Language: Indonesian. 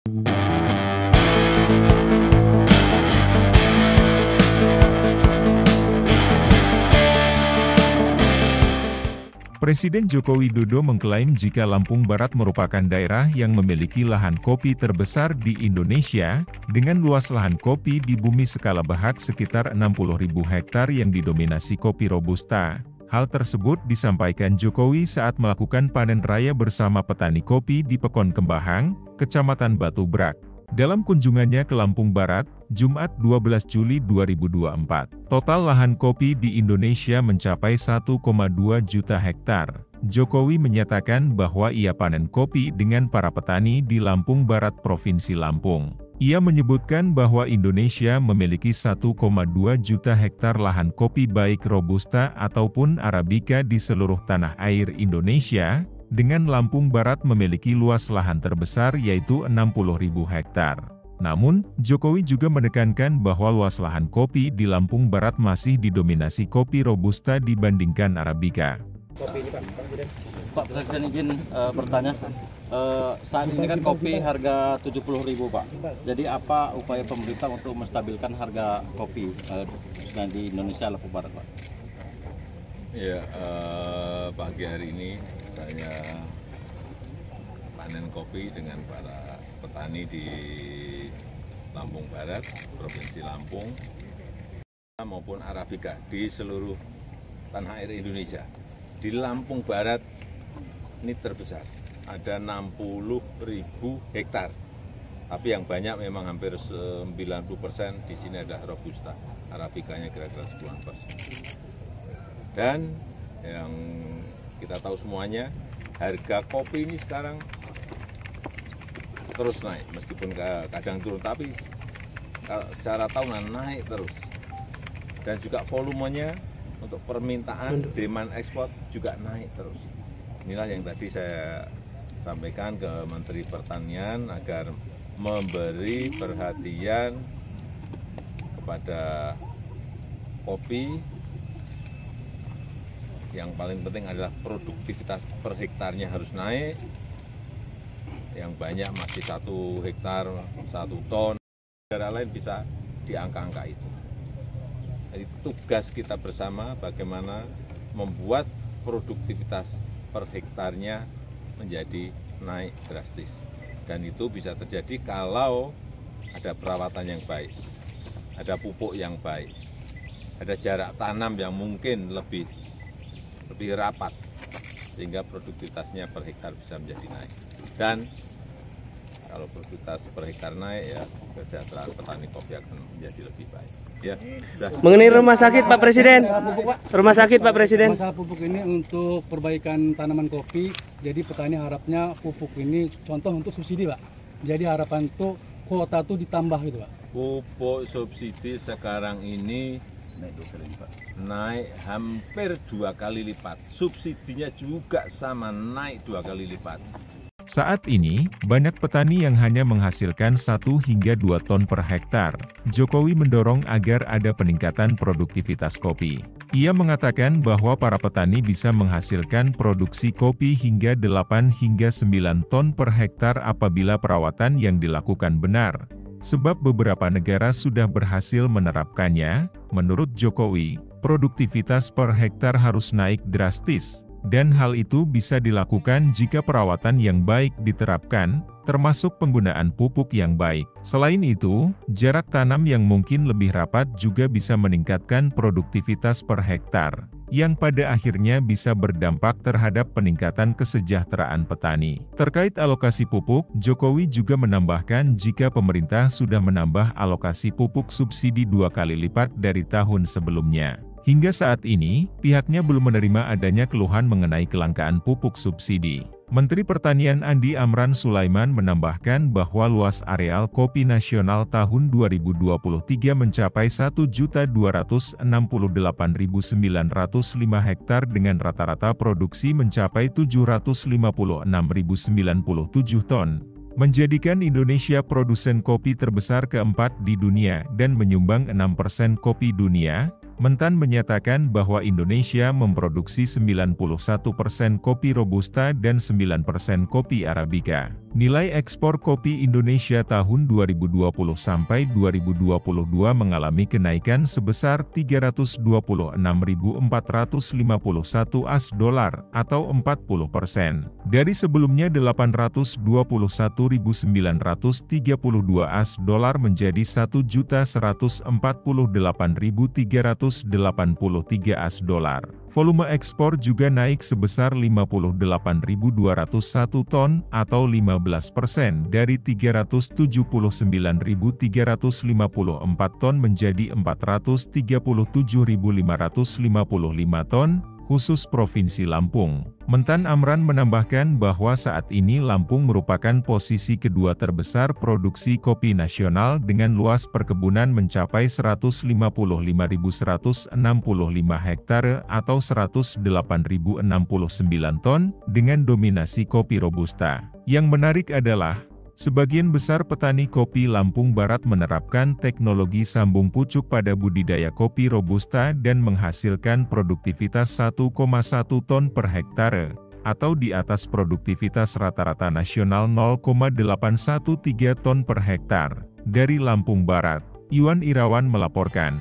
Presiden Joko Widodo mengklaim jika Lampung Barat merupakan daerah yang memiliki lahan kopi terbesar di Indonesia, dengan luas lahan kopi di bumi skala Bahat sekitar 60.000 hektar yang didominasi kopi Robusta. Hal tersebut disampaikan Jokowi saat melakukan panen raya bersama petani kopi di Pekon Kembahang, Kecamatan Batu Brak. Dalam kunjungannya ke Lampung Barat, Jumat 12 Juli 2024, total lahan kopi di Indonesia mencapai 1,2 juta hektar. Jokowi menyatakan bahwa ia panen kopi dengan para petani di Lampung Barat Provinsi Lampung. Ia menyebutkan bahwa Indonesia memiliki 1,2 juta hektar lahan kopi baik Robusta ataupun Arabica di seluruh tanah air Indonesia, dengan Lampung Barat memiliki luas lahan terbesar yaitu 60.000 hektar. Namun, Jokowi juga menekankan bahwa luas lahan kopi di Lampung Barat masih didominasi kopi Robusta dibandingkan Arabica. Kopi ini Pak Presiden izin bertanya, saat ini kan kopi harga 70.000 Pak. Jadi apa upaya pemerintah untuk menstabilkan harga kopi di Indonesia Lampung Barat Pak? Ya, pagi hari ini saya panen kopi dengan para petani di Lampung Barat, Provinsi Lampung, maupun Arabica di seluruh tanah air Indonesia. Di Lampung Barat ini terbesar, ada 60.000 hektar. Tapi yang banyak memang hampir 90% di sini adalah Robusta, Arabicanya kira-kira 10%. Dan yang kita tahu semuanya, harga kopi ini sekarang terus naik, meskipun kadang turun, tapi secara tahunan naik terus. Dan juga volumenya untuk permintaan, demand ekspor juga naik terus. Inilah yang tadi saya sampaikan ke Menteri Pertanian agar memberi perhatian kepada kopi. Yang paling penting adalah produktivitas per hektarnya harus naik. Yang banyak masih 1 hektar 1 ton. Negara lain bisa di angka-angka itu. Jadi tugas kita bersama bagaimana membuat produktivitas per hektarnya menjadi naik drastis. Dan itu bisa terjadi kalau ada perawatan yang baik, ada pupuk yang baik, ada jarak tanam yang mungkin lebih rapat, sehingga produktivitasnya per hektar bisa menjadi naik. Dan kalau produktivitas per hektar naik, ya kesejahteraan petani kopi akan menjadi lebih baik. Ya, sudah. Mengenai rumah sakit Pak Presiden, rumah sakit Pak Presiden. Masalah pupuk ini untuk perbaikan tanaman kopi, jadi petani harapnya pupuk ini contoh untuk subsidi Pak. Jadi harapan tuh kuota tuh ditambah gitu Pak. Pupuk subsidi sekarang ini naik hampir 2 kali lipat. Subsidinya juga sama, naik 2 kali lipat. Saat ini, banyak petani yang hanya menghasilkan 1 hingga 2 ton per hektar. Jokowi mendorong agar ada peningkatan produktivitas kopi. Ia mengatakan bahwa para petani bisa menghasilkan produksi kopi hingga 8 hingga 9 ton per hektar apabila perawatan yang dilakukan benar. Sebab beberapa negara sudah berhasil menerapkannya. Menurut Jokowi, produktivitas per hektar harus naik drastis, dan hal itu bisa dilakukan jika perawatan yang baik diterapkan, termasuk penggunaan pupuk yang baik. Selain itu, jarak tanam yang mungkin lebih rapat juga bisa meningkatkan produktivitas per hektar, yang pada akhirnya bisa berdampak terhadap peningkatan kesejahteraan petani. Terkait alokasi pupuk, Jokowi juga menambahkan jika pemerintah sudah menambah alokasi pupuk subsidi 2 kali lipat dari tahun sebelumnya. Hingga saat ini, pihaknya belum menerima adanya keluhan mengenai kelangkaan pupuk subsidi. Menteri Pertanian Andi Amran Sulaiman menambahkan bahwa luas areal kopi nasional tahun 2023 mencapai 1.268.905 hektar dengan rata-rata produksi mencapai 756.097 ton. Menjadikan Indonesia produsen kopi terbesar keempat di dunia dan menyumbang 6% kopi dunia. Mentan menyatakan bahwa Indonesia memproduksi 91% kopi Robusta dan 9% kopi Arabica. Nilai ekspor kopi Indonesia tahun 2020 sampai 2022 mengalami kenaikan sebesar 326.451 US$ atau 40%. Dari sebelumnya 821.932 US$ menjadi 1.148.383 US$. Volume ekspor juga naik sebesar 58.201 ton atau 15% dari 379.354 ton menjadi 437.555 ton, khusus Provinsi Lampung. Mentan Amran menambahkan bahwa saat ini Lampung merupakan posisi kedua terbesar produksi kopi nasional dengan luas perkebunan mencapai 155.165 hektare atau 108.069 ton, dengan dominasi kopi Robusta. Yang menarik adalah, sebagian besar petani kopi Lampung Barat menerapkan teknologi sambung pucuk pada budidaya kopi Robusta dan menghasilkan produktivitas 1,1 ton per hektare, atau di atas produktivitas rata-rata nasional 0,813 ton per hektar. Dari Lampung Barat, Iwan Irawan melaporkan.